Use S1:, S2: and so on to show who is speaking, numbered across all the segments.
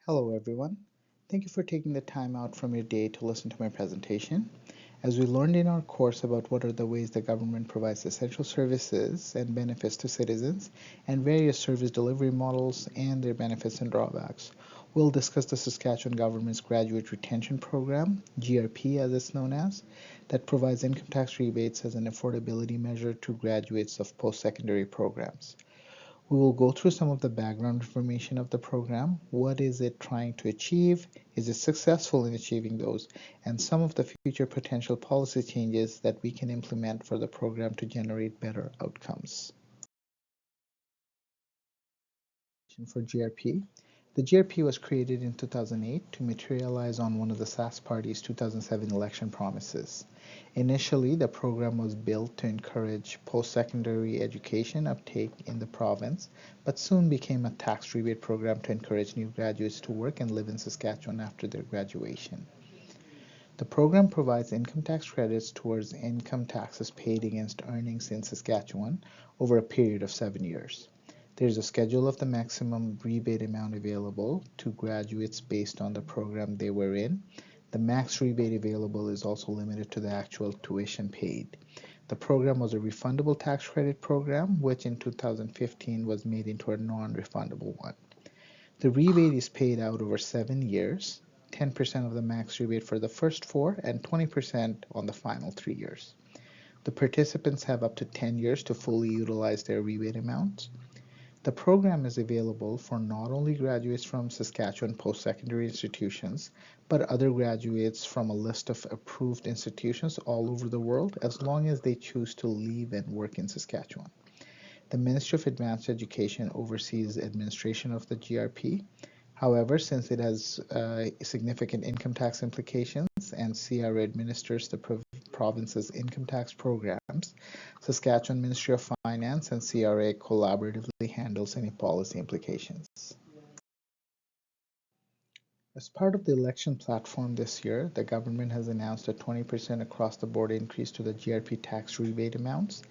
S1: Hello everyone. Thank you for taking the time out from your day to listen to my presentation. As we learned in our course about what are the ways the government provides essential services and benefits to citizens and various service delivery models and their benefits and drawbacks, we'll discuss the Saskatchewan government's Graduate Retention Program, GRP as it's known as, that provides income tax rebates as an affordability measure to graduates of post-secondary programs. We will go through some of the background information of the program. What is it trying to achieve? Is it successful in achieving those? And some of the future potential policy changes that we can implement for the program to generate better outcomes. For GRP. The GRP was created in 2008 to materialize on one of the Sask Party's 2007 election promises. Initially, the program was built to encourage post-secondary education uptake in the province, but soon became a tax rebate program to encourage new graduates to work and live in Saskatchewan after their graduation. The program provides income tax credits towards income taxes paid against earnings in Saskatchewan over a period of 7 years. There's a schedule of the maximum rebate amount available to graduates based on the program they were in. The max rebate available is also limited to the actual tuition paid. The program was a refundable tax credit program, which in 2015 was made into a non-refundable one. The rebate is paid out over 7 years, 10% of the max rebate for the first 4 and 20% on the final 3 years. The participants have up to 10 years to fully utilize their rebate amounts. The program is available for not only graduates from Saskatchewan post-secondary institutions, but other graduates from a list of approved institutions all over the world, as long as they choose to live and work in Saskatchewan. The Ministry of Advanced Education oversees administration of the GRP. However, since it has significant income tax implications and CRA administers the province's income tax programs, Saskatchewan Ministry of Finance and CRA collaboratively handles any policy implications. As part of the election platform this year, the government has announced a 20% across the board increase to the GRP tax rebate amounts.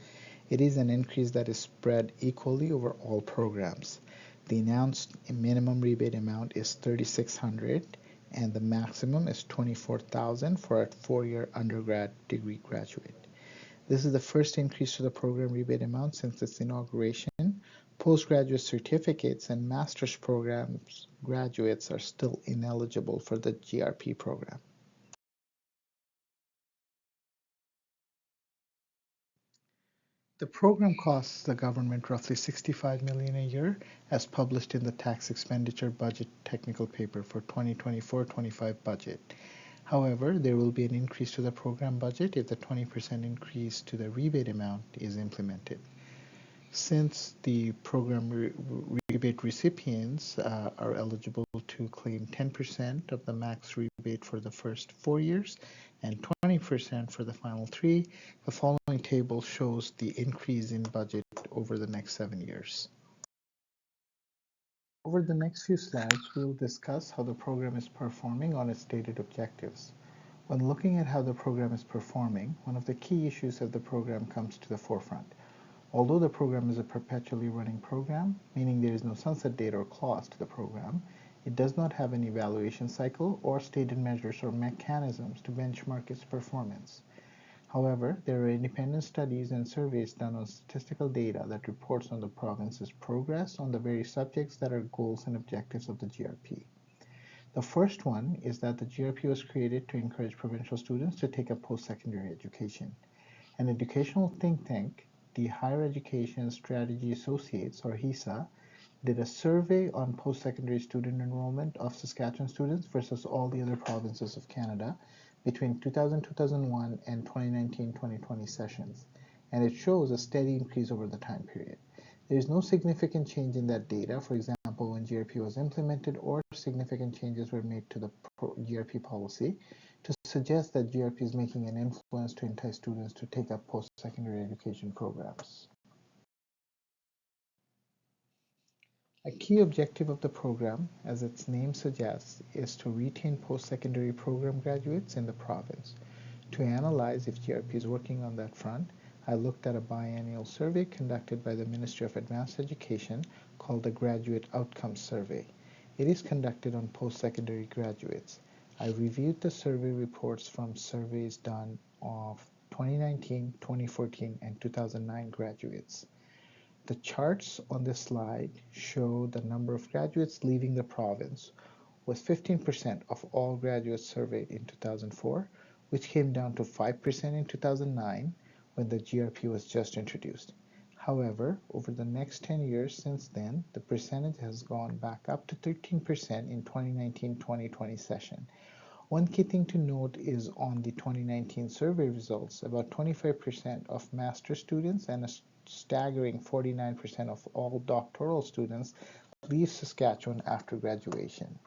S1: It is an increase that is spread equally over all programs. The announced minimum rebate amount is $3,600 and the maximum is $24,000 for a 4-year undergrad degree graduate. This is the first increase to the program rebate amount since its inauguration. Postgraduate certificates and master's programs graduates are still ineligible for the GRP program. The program costs the government roughly $65 million a year, as published in the Tax Expenditure Budget Technical Paper for 2024-25 budget. However, there will be an increase to the program budget if the 20% increase to the rebate amount is implemented. Since the program rebate recipients are eligible to claim 10% of the max rebate for the first 4 years and 20% for the final 3, the following table shows the increase in budget over the next 7 years. Over the next few slides, we will discuss how the program is performing on its stated objectives. When looking at how the program is performing, one of the key issues of the program comes to the forefront. Although the program is a perpetually running program, meaning there is no sunset date or clause to the program, it does not have an evaluation cycle or stated measures or mechanisms to benchmark its performance. However, there are independent studies and surveys done on statistical data that reports on the province's progress on the various subjects that are goals and objectives of the GRP. The first one is that the GRP was created to encourage provincial students to take up post-secondary education. An educational think tank, the Higher Education Strategy Associates, or HESA, did a survey on post-secondary student enrollment of Saskatchewan students versus all the other provinces of Canada between 2000-2001 and 2019-2020 sessions, and it shows a steady increase over the time period. There is no significant change in that data, for example, when GRP was implemented, or significant changes were made to the GRP policy to suggest that GRP is making an influence to entice students to take up post-secondary education programs. A key objective of the program, as its name suggests, is to retain post-secondary program graduates in the province. To analyze if GRP is working on that front, I looked at a biennial survey conducted by the Ministry of Advanced Education called the Graduate Outcomes Survey. It is conducted on post-secondary graduates. I reviewed the survey reports from surveys done of 2019, 2014, and 2009 graduates. The charts on this slide show the number of graduates leaving the province, with 15% of all graduates surveyed in 2004, which came down to 5% in 2009 when the GRP was just introduced. However, over the next 10 years since then, the percentage has gone back up to 13% in 2019-2020 session. One key thing to note is on the 2019 survey results, about 25% of master's students and a staggering 49% of all doctoral students leave Saskatchewan after graduation.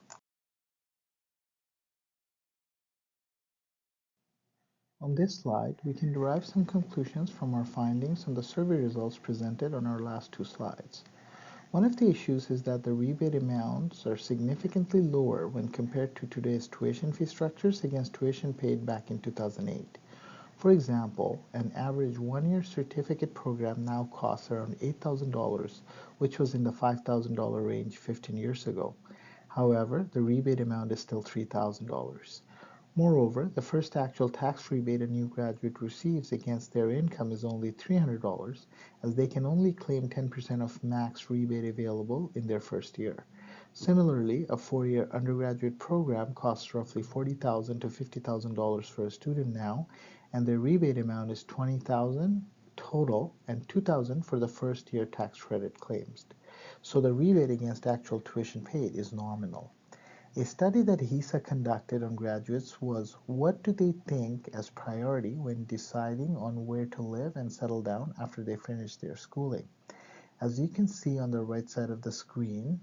S1: On this slide, we can derive some conclusions from our findings on the survey results presented on our last two slides. One of the issues is that the rebate amounts are significantly lower when compared to today's tuition fee structures against tuition paid back in 2008. For example, an average one-year certificate program now costs around $8,000, which was in the $5,000 range 15 years ago. However, the rebate amount is still $3,000. Moreover, the first actual tax rebate a new graduate receives against their income is only $300, as they can only claim 10% of max rebate available in their first year. Similarly, a four-year undergraduate program costs roughly $40,000 to $50,000 for a student now, and their rebate amount is $20,000 total and $2,000 for the first year tax credit claims. So the rebate against actual tuition paid is nominal. A study that HESA conducted on graduates was what do they think as priority when deciding on where to live and settle down after they finish their schooling. As you can see on the right side of the screen,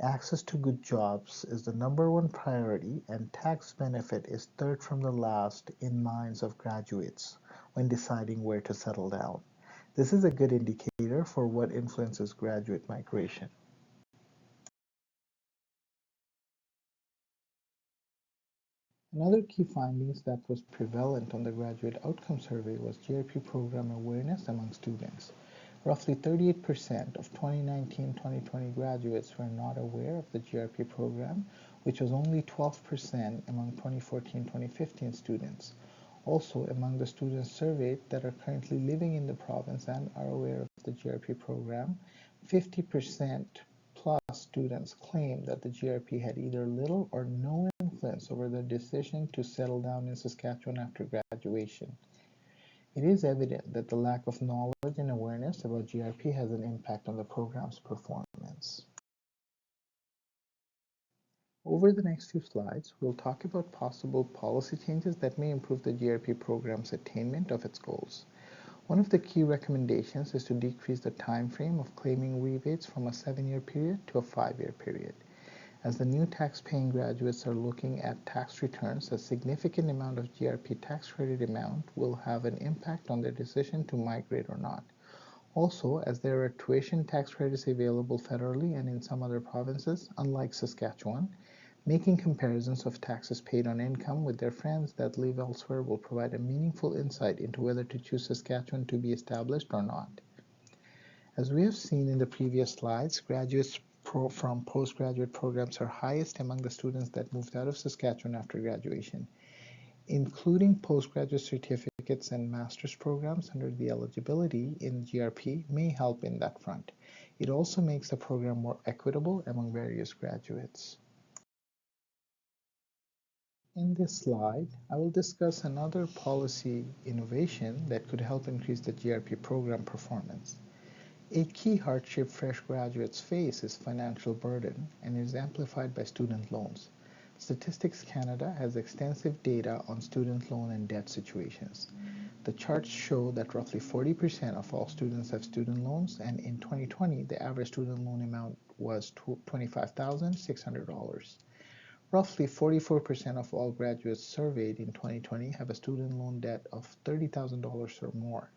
S1: access to good jobs is the number one priority and tax benefit is third from the last in minds of graduates when deciding where to settle down. This is a good indicator for what influences graduate migration. Another key findings that was prevalent on the graduate outcome survey was GRP program awareness among students. Roughly 38% of 2019-2020 graduates were not aware of the GRP program, which was only 12% among 2014-2015 students. Also, among the students surveyed that are currently living in the province and are aware of the GRP program, 50% plus students claim that the GRP had either little or no influence over their decision to settle down in Saskatchewan after graduation. It is evident that the lack of knowledge and awareness about GRP has an impact on the program's performance. Over the next few slides, we'll talk about possible policy changes that may improve the GRP program's attainment of its goals. One of the key recommendations is to decrease the time frame of claiming rebates from a 7-year period to a 5-year period. As the new tax-paying graduates are looking at tax returns, a significant amount of GRP tax credit amount will have an impact on their decision to migrate or not. Also, as there are tuition tax credits available federally and in some other provinces, unlike Saskatchewan, making comparisons of taxes paid on income with their friends that live elsewhere will provide a meaningful insight into whether to choose Saskatchewan to be established or not. As we have seen in the previous slides, graduates from postgraduate programs are highest among the students that moved out of Saskatchewan after graduation. Including postgraduate certificates and master's programs under the eligibility in GRP may help in that front. It also makes the program more equitable among various graduates. In this slide, I will discuss another policy innovation that could help increase the GRP program performance. A key hardship fresh graduates face is financial burden and is amplified by student loans. Statistics Canada has extensive data on student loan and debt situations. The charts show that roughly 40% of all students have student loans, and in 2020, the average student loan amount was $25,600. Roughly 44% of all graduates surveyed in 2020 have a student loan debt of $30,000 or more.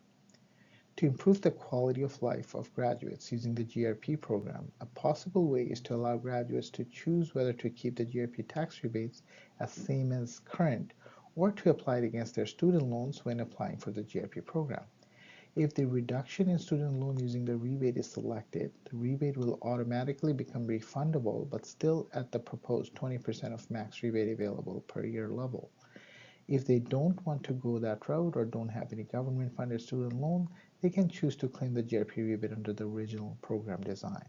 S1: To improve the quality of life of graduates using the GRP program, a possible way is to allow graduates to choose whether to keep the GRP tax rebates as same as current or to apply it against their student loans when applying for the GRP program. If the reduction in student loan using the rebate is selected, the rebate will automatically become refundable, but still at the proposed 20% of max rebate available per year level. If they don't want to go that route or don't have any government-funded student loan, they can choose to claim the GRP rebate under the original program design.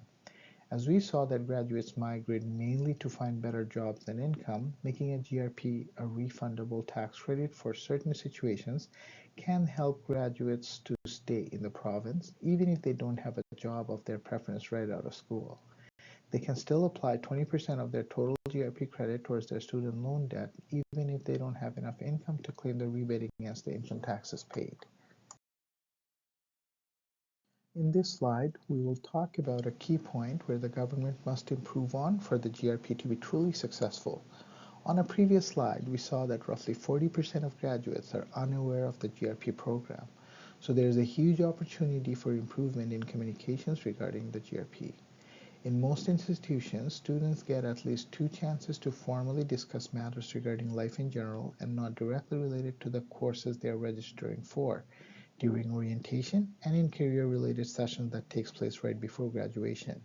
S1: As we saw that graduates migrate mainly to find better jobs and income, making a GRP a refundable tax credit for certain situations can help graduates to stay in the province even if they don't have a job of their preference right out of school. They can still apply 20% of their total GRP credit towards their student loan debt even if they don't have enough income to claim the rebate against the income taxes paid. In this slide, we will talk about a key point where the government must improve on for the GRP to be truly successful. On a previous slide, we saw that roughly 40% of graduates are unaware of the GRP program, so there is a huge opportunity for improvement in communications regarding the GRP. In most institutions, students get at least 2 chances to formally discuss matters regarding life in general and not directly related to the courses they are registering for, during orientation and in career-related sessions that takes place right before graduation.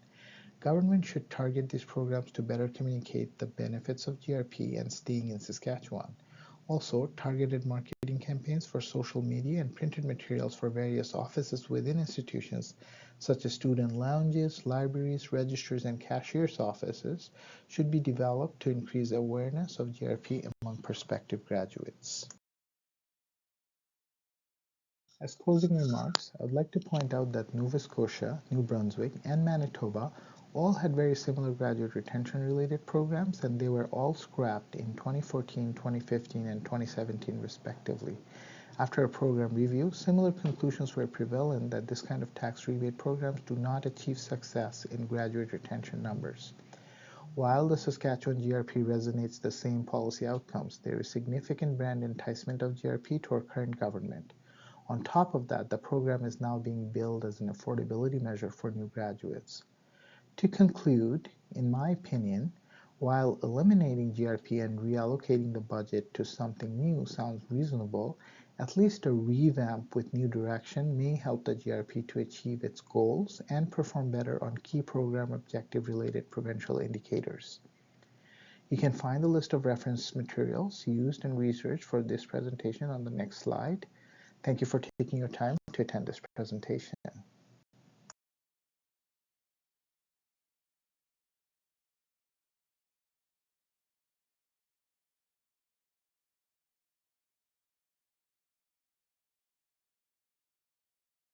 S1: Government should target these programs to better communicate the benefits of GRP and staying in Saskatchewan. Also, targeted marketing campaigns for social media and printed materials for various offices within institutions, such as student lounges, libraries, registers, and cashiers' offices, should be developed to increase awareness of GRP among prospective graduates. As closing remarks, I would like to point out that Nova Scotia, New Brunswick, and Manitoba all had very similar graduate retention-related programs, and they were all scrapped in 2014, 2015, and 2017 respectively. After a program review, similar conclusions were prevalent that this kind of tax rebate programs do not achieve success in graduate retention numbers. While the Saskatchewan GRP resonates the same policy outcomes, there is significant brand enticement of GRP to our current government. On top of that, the program is now being billed as an affordability measure for new graduates. To conclude, in my opinion, while eliminating GRP and reallocating the budget to something new sounds reasonable, at least a revamp with new direction may help the GRP to achieve its goals and perform better on key program objective-related provincial indicators. You can find the list of reference materials used and researched for this presentation on the next slide. Thank you for taking your time to attend this presentation.